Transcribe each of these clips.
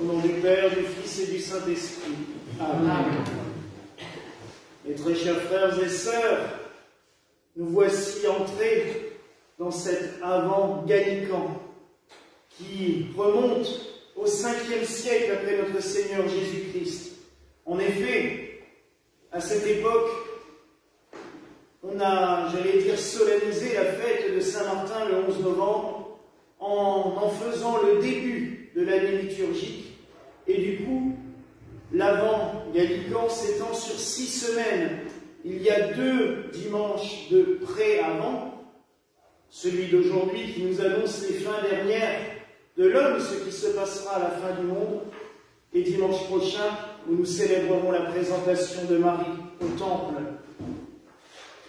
Au nom du Père, du Fils et du Saint-Esprit. Amen. Mes très chers frères et sœurs, nous voici entrés dans cet avant gallican qui remonte au 5e siècle après notre Seigneur Jésus-Christ. En effet, à cette époque, on a, j'allais dire, solennisé la fête de Saint-Martin le 11 novembre en faisant le début de l'année liturgique. Et du coup, l'Avent gallican s'étend sur 6 semaines. Il y a 2 dimanches de pré-Avent, celui d'aujourd'hui qui nous annonce les fins dernières de l'homme, ce qui se passera à la fin du monde, et dimanche prochain, où nous célébrerons la présentation de Marie au Temple.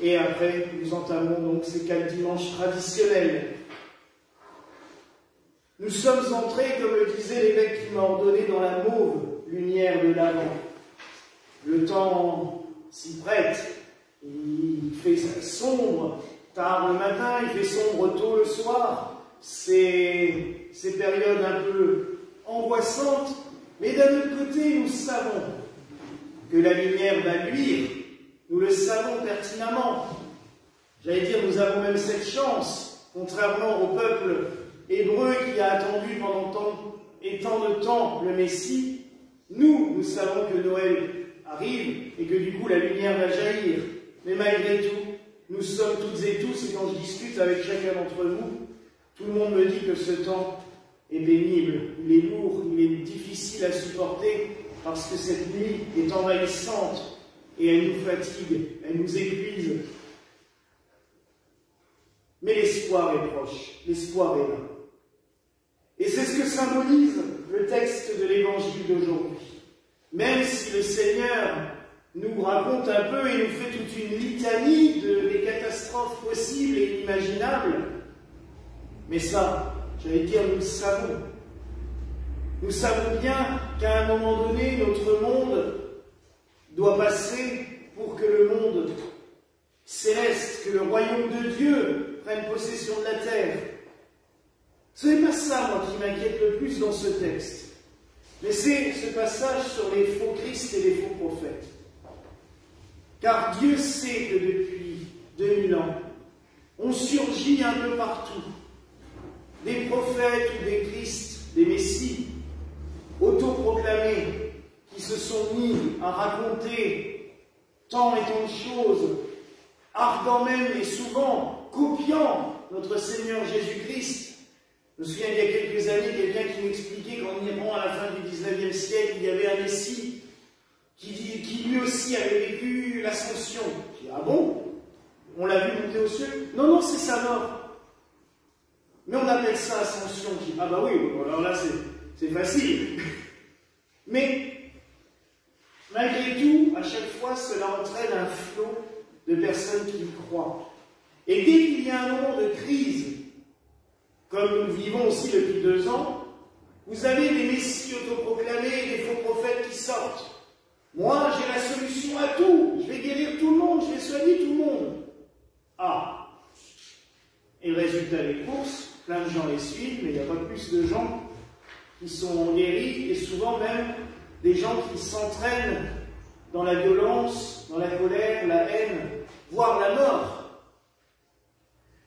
Et après, nous entamons donc ces 4 dimanches traditionnels. Nous sommes entrés, comme le disait l'évêque qui m'a ordonné, dans la mauve lumière de l'Avent. Le temps s'y prête. Il fait sombre tard le matin, il fait sombre tôt le soir. C'est ces périodes un peu angoissantes. Mais d'un autre côté, nous savons que la lumière va luire. Nous le savons pertinemment. J'allais dire, nous avons même cette chance, contrairement au peuple hébreu qui a attendu pendant tant de temps le Messie. Nous savons que Noël arrive et que du coup la lumière va jaillir. Mais malgré tout, nous sommes toutes et tous, et quand je discute avec chacun d'entre vous, tout le monde me dit que ce temps est pénible, il est lourd, il est difficile à supporter parce que cette nuit est envahissante et elle nous fatigue, elle nous épuise. Mais l'espoir est proche, l'espoir est là. Et c'est ce que symbolise le texte de l'évangile d'aujourd'hui. Même si le Seigneur nous raconte un peu et nous fait toute une litanie des catastrophes possibles et inimaginables, mais ça, j'allais dire, nous le savons. Nous savons bien qu'à un moment donné, notre monde doit passer pour que le monde céleste, que le royaume de Dieu prenne possession de la terre. Ce n'est pas ça, moi, qui m'inquiète le plus dans ce texte. Mais c'est ce passage sur les faux Christ et les faux prophètes. Car Dieu sait que depuis 2000 ans, on surgit un peu partout des prophètes ou des Christ, des Messies, autoproclamés, qui se sont mis à raconter tant et tant de choses, ardent même et souvent copiant notre Seigneur Jésus-Christ. Je me souviens, il y a quelques années, quelqu'un qui m'expliquait qu'en Iran, à la fin du 19e siècle, il y avait un Messie qui lui aussi avait vécu l'ascension. Je dis, ah bon? On l'a vu monter aux cieux? Non, non, c'est sa mort. Mais on appelle ça ascension. Je dis, ah bah oui, alors là, c'est facile. Mais, malgré tout, à chaque fois, cela entraîne un flot de personnes qui y croient. Et dès qu'il y a un moment de crise, comme nous vivons aussi depuis 2 ans, vous avez des messies autoproclamés et des faux prophètes qui sortent. Moi, j'ai la solution à tout. Je vais guérir tout le monde, je vais soigner tout le monde. Ah. Et le résultat des courses, plein de gens les suivent, mais il n'y a pas plus de gens qui sont guéris, et souvent même des gens qui s'entraînent dans la violence, dans la colère, la haine, voire la mort.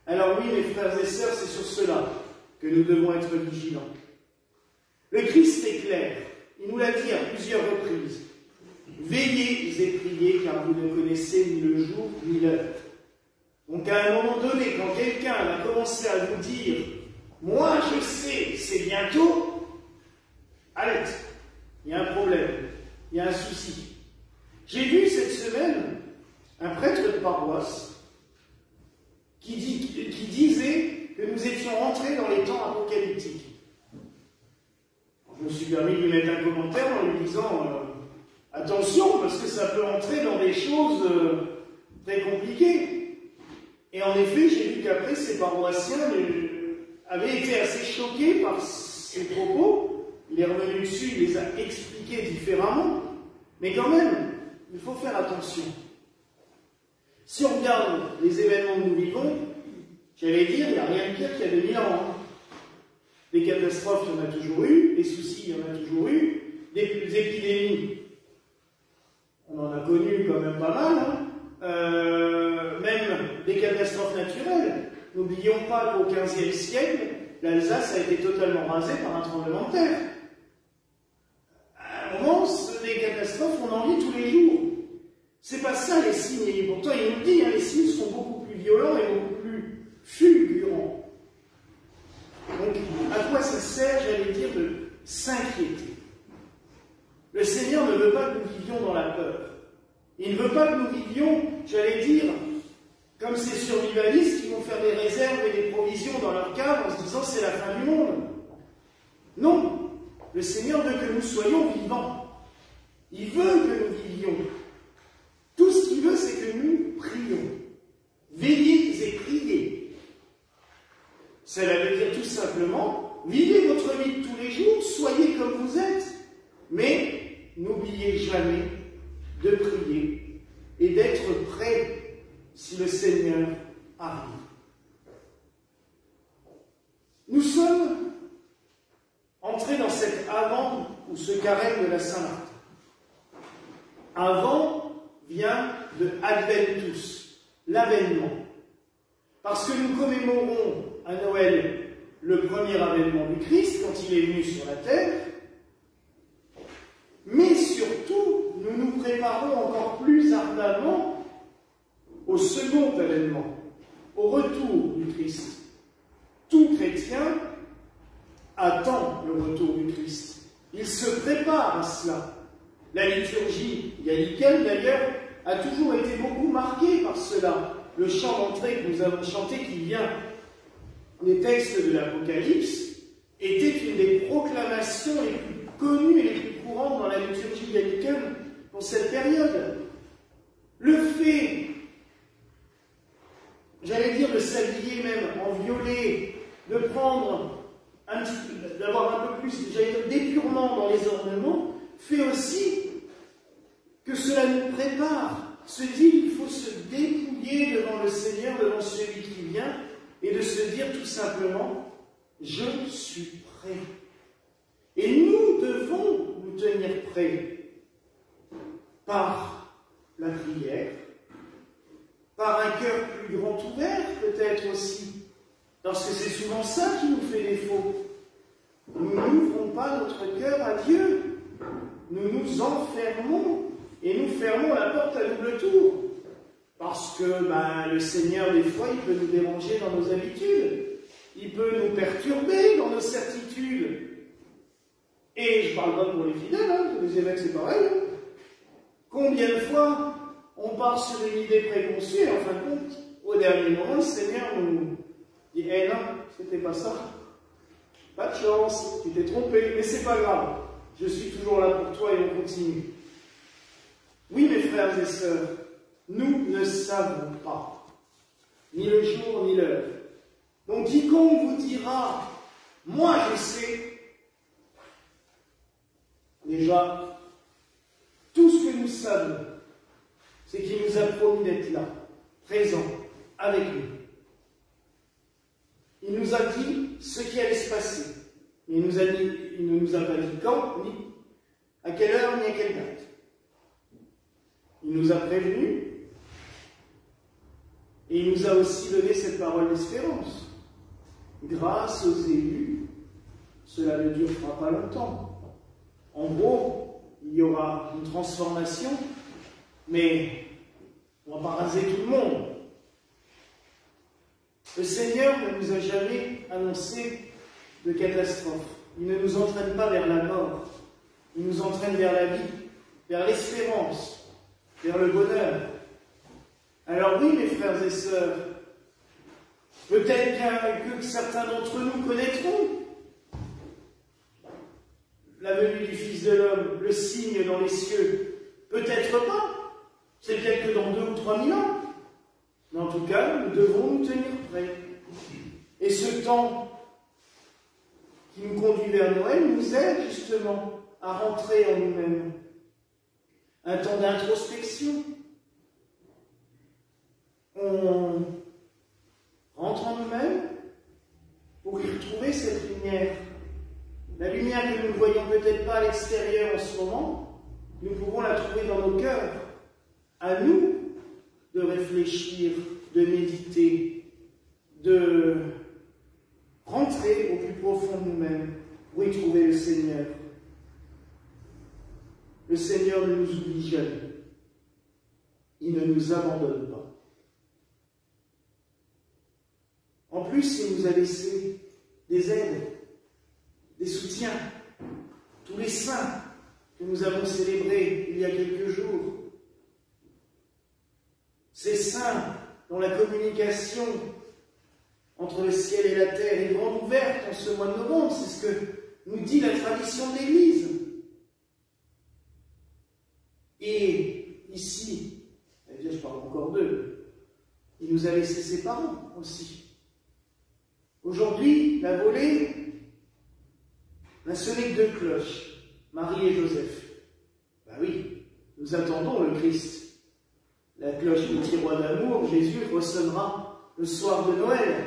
Alors oui, mes frères et sœurs, c'est sur cela que nous devons être vigilants. Le Christ est clair, il nous l'a dit à plusieurs reprises. Veillez et priez, car vous ne connaissez ni le jour ni l'heure. Donc à un moment donné, quand quelqu'un va commencer à vous dire « Moi je sais, c'est bientôt », arrête, il y a un problème, il y a un souci. J'ai vu cette semaine un prêtre de paroisse qui disait que nous étions entrés dans les temps apocalyptiques. Je me suis permis de lui mettre un commentaire en lui disant attention, parce que ça peut entrer dans des choses très compliquées. Et en effet, j'ai vu qu'après, ces paroissiens avaient été assez choqués par ces propos. Il est revenu dessus, il les a expliqués différemment. Mais quand même, il faut faire attention. Si on regarde les événements que nous vivons, j'allais dire, il n'y a rien de pire qu'il y a 2000 ans. Des catastrophes, il y en a toujours eu. Des soucis, il y en a toujours eu. Des épidémies, on en a connu quand même pas mal. Même des catastrophes naturelles. N'oublions pas qu'au XVe siècle, l'Alsace a été totalement rasée par un tremblement de terre. À un moment, des catastrophes, on en vit tous les jours. C'est pas ça les signes, et pourtant il nous le dit, hein, les signes sont beaucoup plus violents et beaucoup plus fulgurants. Donc, à quoi ça sert, j'allais dire, de s'inquiéter? Le Seigneur ne veut pas que nous vivions dans la peur. Il ne veut pas que nous vivions, j'allais dire, comme ces survivalistes qui vont faire des réserves et des provisions dans leur cave en se disant c'est la fin du monde. Non, le Seigneur veut que nous soyons vivants. Il veut que nous vivions. Tout ce qu'il veut, c'est que nous prions. Veillez et priez. Cela veut dire tout simplement, vivez votre vie de tous les jours, soyez comme vous êtes, mais n'oubliez jamais de prier et d'être prêt si le Seigneur arrive. Nous sommes entrés dans cet avant ou ce carême de la Saint-Martin. Avant vient de Adventus, l'avènement. Parce que nous commémorons à Noël le premier avènement du Christ, quand il est venu sur la terre, mais surtout, nous nous préparons encore plus ardemment au second avènement, au retour du Christ. Tout chrétien attend le retour du Christ. Il se prépare à cela. La liturgie gallicane, d'ailleurs, a toujours été beaucoup marquée par cela. Le chant d'entrée que nous avons chanté, qui vient des textes de l'Apocalypse, était une des proclamations les plus connues et les plus courantes dans la liturgie gallicane pour cette période. Le fait, j'allais dire, de s'habiller même en violet, de prendre d'avoir un peu plus, j'allais dire, d'épurement dans les ornements, fait aussi que cela nous prépare. Se dit, il faut se dépouiller devant le Seigneur, devant celui qui vient, et de se dire tout simplement, je suis prêt. Et nous devons nous tenir prêts par la prière, par un cœur plus grand ouvert peut-être aussi, parce que c'est souvent ça qui nous fait défaut. Nous n'ouvrons pas notre cœur à Dieu, nous nous enfermons et nous fermons la porte à double tour. Parce que le Seigneur, des fois, il peut nous déranger dans nos habitudes. Il peut nous perturber dans nos certitudes. Et je parle pas pour les fidèles, hein, les évêques c'est pareil. Hein. Combien de fois on part sur une idée préconçue et en fin de compte, au dernier moment, le Seigneur nous dit « Eh non, c'était pas ça. Pas de chance, tu t'es trompé, mais c'est pas grave. Je suis toujours là pour toi et on continue. » Oui, mes frères et sœurs, nous ne savons pas, ni le jour ni l'heure. Donc quiconque vous dira, moi je sais, déjà, tout ce que nous savons, c'est qu'il nous a promis d'être là, présent, avec nous. Il nous a dit ce qui allait se passer. Il ne nous a pas dit quand, ni à quelle heure, ni à quelle date. Il nous a prévenus et il nous a aussi donné cette parole d'espérance. Grâce aux élus, cela ne durera pas longtemps. En gros, il y aura une transformation, mais on ne va pas raser tout le monde. Le Seigneur ne nous a jamais annoncé de catastrophe. Il ne nous entraîne pas vers la mort. Il nous entraîne vers la vie, vers l'espérance, vers le bonheur. Alors oui, mes frères et sœurs, peut-être que certains d'entre nous connaîtront la venue du Fils de l'homme, le signe dans les cieux. Peut-être pas. C'est peut-être que dans 2 ou 3 000 ans. Mais en tout cas, nous devons nous tenir prêts. Et ce temps qui nous conduit vers Noël nous aide justement à rentrer en nous-mêmes. Un temps d'introspection. On rentre en nous-mêmes pour y retrouver cette lumière La lumière que nous ne voyons peut-être pas à l'extérieur en ce moment, nous pouvons la trouver dans nos cœurs. À nous de réfléchir, de méditer, de rentrer au plus profond de nous-mêmes pour y trouver le Seigneur. Le Seigneur ne nous oublie jamais. Il ne nous abandonne pas. En plus, il nous a laissé des aides, des soutiens, tous les saints que nous avons célébrés il y a quelques jours. Ces saints dont la communication entre le ciel et la terre est grande ouverte en ce mois de novembre, c'est ce que nous dit la tradition de l'Église. Et ici, je parle encore d'eux, il nous a laissé ses parents aussi. Aujourd'hui, la volée n'a sonné que 2 cloches, Marie et Joseph. Ben oui, nous attendons le Christ. La cloche du petit roi d'amour, Jésus, ressonnera le soir de Noël.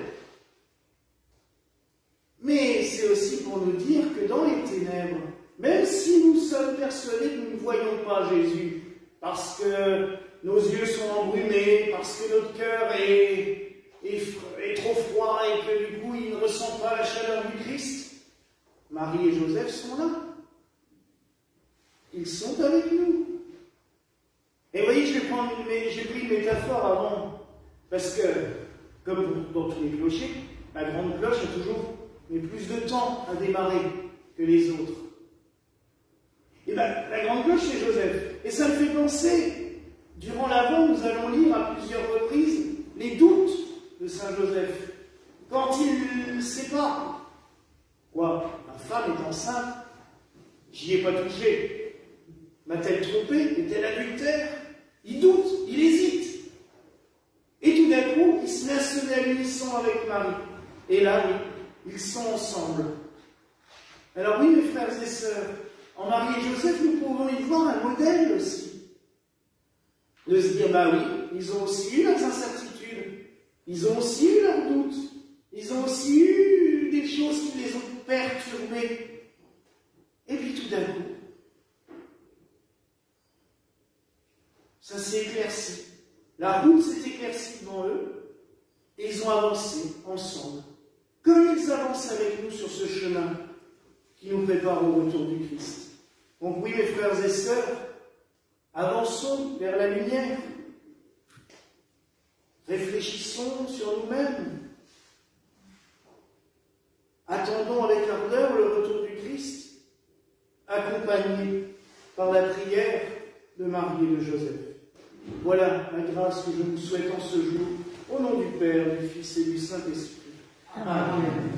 Mais c'est aussi pour nous dire que dans les ténèbres, même si nous sommes persuadés que nous ne voyons pas Jésus, parce que nos yeux sont embrumés, parce que notre cœur est trop froid et que du coup il ne ressent pas la chaleur du Christ, Marie et Joseph sont là. Ils sont avec nous. Et vous voyez, j'ai pris une métaphore avant, parce que, comme dans tous les clochers, la grande cloche a toujours plus de temps à démarrer que les autres. Et bien, la grande cloche, c'est Joseph. Et ça me fait penser, durant l'Avent, nous allons lire à plusieurs reprises les doutes de Saint Joseph. Quand il ne sait pas, quoi, ma femme est enceinte, j'y ai pas touché. M'a-t-elle trompé? Est-elle adultère? Il doute, il hésite. Et tout d'un coup, il se met à sonner à l'unisson avec Marie. Et là, oui, ils sont ensemble. Alors oui, mes frères et sœurs, en Marie et Joseph, nous pouvons y voir un modèle aussi. De se dire, bah oui, ils ont aussi eu leurs incertitudes, ils ont aussi eu leurs doutes, ils ont aussi eu des choses qui les ont perturbés. Et puis tout d'un coup, ça s'est éclairci. La route s'est éclaircie devant eux, et ils ont avancé ensemble, comme ils avancent avec nous sur ce chemin qui nous prépare au retour du Christ. Donc oui, mes frères et sœurs, avançons vers la lumière. Réfléchissons sur nous-mêmes. Attendons avec ardeur le retour du Christ, accompagné par la prière de Marie et de Joseph. Voilà la grâce que je vous souhaite en ce jour, au nom du Père, du Fils et du Saint-Esprit. Amen.